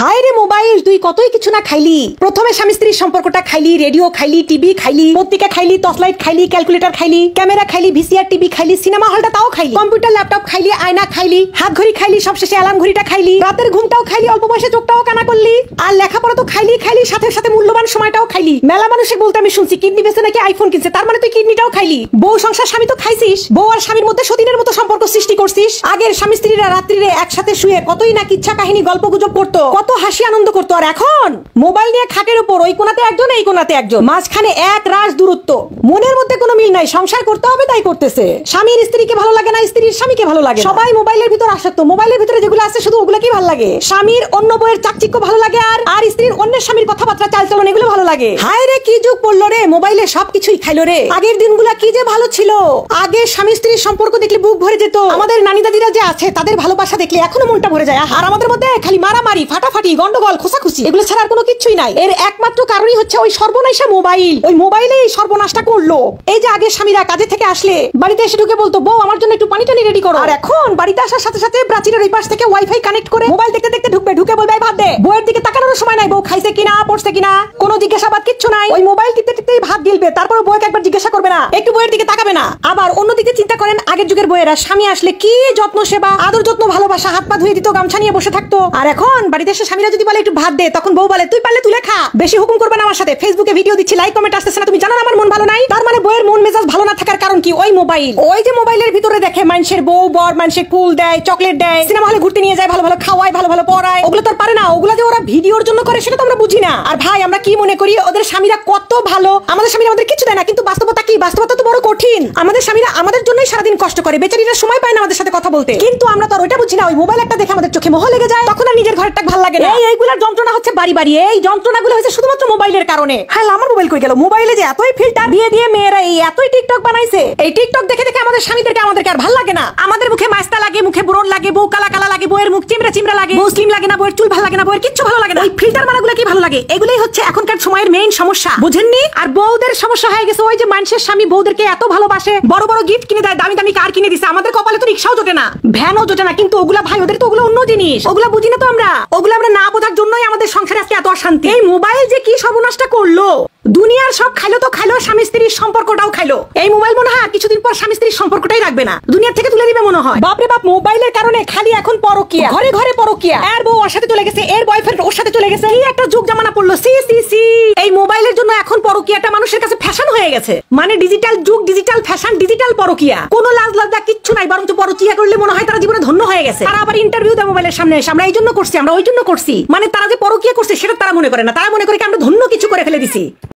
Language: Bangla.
হায় রে মোবাইল, তুই কতই কিছু না খাইলি। প্রথমে স্বামী স্ত্রীর সম্পর্কটা খাইলি, রেডিও খাইলি, টিভি খাইলি, পত্রিকা খাইলি, টর্চলাইট খাইলি, ক্যালকুলেটর খাইলি, ক্যামেরা খাইলি, ভিসিআর টিভি খাইলি, সিনেমা হলটা তাও খাইলি, কম্পিউটার ল্যাপটপ খাইলি, আয়না খাইলি, হাত ঘড়ি খাইলি, সবশেষে অ্যালার্ম ঘড়িটা খাইলি, রাতের ঘুমটাও খাইলি, অল্প বয়সে চোখটাও কানা করলি, আর লেখাপড়া তো খাইলি খাইলি, সাথে সাথে মূল্যবান সময়টাও খাইলি। মেলা মানুষে বলতে আমি শুনছি কিডনি বেচে নাকি আইফোন কিনছে, তার মানে তুই কিডনিটাও খাইলি। বউ সংসার স্বামী তো খাইছিস, বউ আর স্বামীর মধ্যে সতীনের মতো সম্পর্ক সৃষ্টি করছিস। আগের স্বামী স্ত্রীরা রাত্রিরে একসাথে শুয়ে কতই না কিচ্ছা কাহিনী গল্প গুজব করতো, কত হাসি আনন্দ করতো। আর এখন মোবাইল নিয়ে খাটের উপর ওই কোনাতে একজন এই কোনাতে একজন, মাঝখানে এক রাশ দূরত্ব, মনের মধ্যে কোনো মিল নাই। সংসার করতে হবে তাই করতেছে। স্বামীর স্ত্রীকে ভালো লাগে না, স্ত্রীর স্বামীকে ভালো লাগে। সবাই মোবাইলের ভিতর আসক্ত, মোবাইলের ভিতরে যেগুলো আছে শুধু ওগুলো কি ভালো লাগে। স্বামীর অন্য বইয়ের চাকচিক্য ভালো লাগে, আর স্ত্রীর অন্যের স্বামীর কথাবার্তা চালচলন এগুলো ভালো লাগে। হায় রে কি যুগ পড়লো রে, মোবাইলে সবকিছুই খাইলো রে। আগের দিনগুলা কি যে ভালো ছিল। আগে স্বামী স্ত্রীর সম্পর্ক দেখলে বুক ভরে যেত। আমাদের নানি দাদিরা যে আছে তাদের ভালোবাসা দেখলে এখনো মনটা ভরে যায়। আর আমাদের মধ্যে খালি মারামারি, ফাটাফাটি, গন্ডগোল, খোসাখুসি, এগুলো ছাড়া আর কোনো কিছুই নাই। এর একমাত্র কারণই হচ্ছে ওই সর্বনাশা মোবাইল। ওই মোবাইলেই সর্বনাশটা করলো। এই যে আগে স্বামীরা কাজে থেকে আসলে বাড়িতে এসে ঢুকে বলতো, বউ আমার জন্য একটু পানি টানি রেডি করো। আর এখন বাড়িতে আসার সাথে সাথে প্রাচীরের ওই পাশ থেকে ওয়াইফাই কানেক্ট করে মোবাইল দেখতে দেখতে ঢুকবে, ঢুকে বলবে ভাত দে। বউয়ের দিকে তাকানোর সময় নাই, বউ খাইছে কিনা, পড়ছে কিনা, কোনো জিজ্ঞাসাবাদ কিচ্ছু নাই। ওই মোবাইল টিপতে টিপতেই ভাত গিলবে, তারপর বউকে একবার জিজ্ঞাসা করবে না, একটু বউয়ের দিকে তাকাবে না। আবার অন্যদিকে চিন্তা করেন আগের যুগের বউয়েরা স্বামী আসলে কি যত্ন সেবা, আদর যত্ন, ভালোবাসা, হাত পা ধুয়ে দিত, গামছা নিয়ে বসে থাকতো। আর এখন বাড়িতে এসে স্বামীরা যদি বলে একটু ভাত দে, তখন বউ বলে তুই পারলে তুলে খা, বেশি হুকুম করবে না আমার সাথে। ফেসবুকে ভিডিও দিচ্ছি, লাইক কমেন্ট আসতেছে না, তুমি জানো না আমার মন ভালো নাই। তার মানে বউয়ের মন মেজাজ ভালো না থাকার কারণ কি? ওই মোবাইল। ওই যে মোবাইলের ভিতরে দেখে মানুষের বউ বর মানুষের কুল দেয়, চকলেট দেয়, সিনেমা হলে ঘুরতে নিয়ে যায়, ভালো ভালো খাওয়ায়, ভালো ভালো পড়ায়। ওগুলো তো পারে না। ওগুলো যে ওরা ভিডিওর জন্য করে সেটা তো আমরা বুঝি না। আর ভাই আমরা কি মনে করি ওদের স্বামীরা কত ভালো, আমাদের স্বামীরা আমাদের কিছু দেয় না। কিন্তু বাস্তবতা কি? বাস্তবতা তো বড় কঠিন। আমাদের স্বামীরা আমাদের জন্যই সারাদিন কষ্ট করে, বেচারিরা সময় পায় না আমাদের সাথে কথা বলতে। কিন্তু আমরা তো ওইটা বুঝি না। ওই মোবাইল একটা দেখে আমাদের চোখে মোহ লেগে যায়, তখন আর নিজের ঘরটা ভালো লাগে না। এইগুলোর যন্ত্রণা হচ্ছে বাড়ি বাড়ি। এই যন্ত্রণাগুলো হচ্ছে শুধুমাত্র মোবাইলের কারণে। হ্যাঁ, আমার মোবাইল কই গেল? মোবাইলে যে এতই ফিল্টার দিয়ে দিয়ে মেয়েরা এই এতই টিকটক বানাইছে, এই টিকটক দেখে দেখে আমাদের স্বামীদেরকে আমাদেরকে আর ভালো লাগে না। আমাদের মুখে মাস্তা লাগে, মুখে ব্রণ লাগে, বউ কালা কালা লাগে, বউয়ের মুখ চিমড়া চিমড়া লাগে, বউ স্লিম লাগে না, বউয়ের চুল ভালো লাগে না, বউয়ের কিচ্ছু ভালো লাগে না। ওই ফিল্টার মারাগুলো কি ভালো লাগে? এগুলোই হচ্ছে এখনকার সময়ের মেইন সমস্যা, বুঝেননি? আর বউদের সমস্যা হয়ে গেছে ওই যে মানুষের স্বামী বউদেরকে এত ভালোবাসে, বড় বড় গিফট কিনে দেয়, দামি দামি কার কিনে দিছে। আমাদের কপালে তো রিক্সাও জোটে না, ভ্যানও জোটে না। কিন্তু ওগুলা ভাই ওদের তো ওগুলো অন্য জিনিস, ওগুলা বুঝি না তো আমরা। ওগুলো আমরা না বোঝার জন্যই আমাদের সংসারে আজকে এত অশান্তি। এই মোবাইল যে কি সর্বনাশটা করলো। দুনিয়ার সব খাইলো তো খাইলো, স্বামী স্ত্রীর সম্পর্কটাও খাইলো। এই মোবাইল মনে হয় কিছুদিন পর স্বামী স্ত্রীর সম্পর্কটাই রাখবে না, দুনিয়া থেকে তুলে দিবে মনে হয়। বাপরে বাপ, মোবাইলের কারণে খালি এখন পরকিয়া, ঘরে ঘরে পরকিয়া। এর বউ ওর সাথে চলে গেছে, এর বয়ফ্রেন্ড ওর সাথে চলে গেছে। কি একটা যুগ জামানা পড়লো। সি সি সি। এই মোবাইলের জন্য এখন পরকিয়াটা মানুষের কাছে ফ্যাশন হয়ে গেছে। মানে ডিজিটাল যুগ, ডিজিটাল ফ্যাশন, ডিজিটাল পরকিয়া। কোনো লাজ লজ্জা কিচ্ছু নাই, বরং তো পরকিয়া করলে মনে হয় তারা জীবনে ধন্য হয়ে গেছে। তারা আবার ইন্টারভিউ দেয় মোবাইলের সামনে এসে, আমরা এই জন্য করছি, আমরা ওই জন্য করছি। মানে তারা যে পরকিয়া করছে সেটা তারা মনে করে না, তারা মনে করে কি আমরা ধন্য কিছু করে ফেলে দিছি।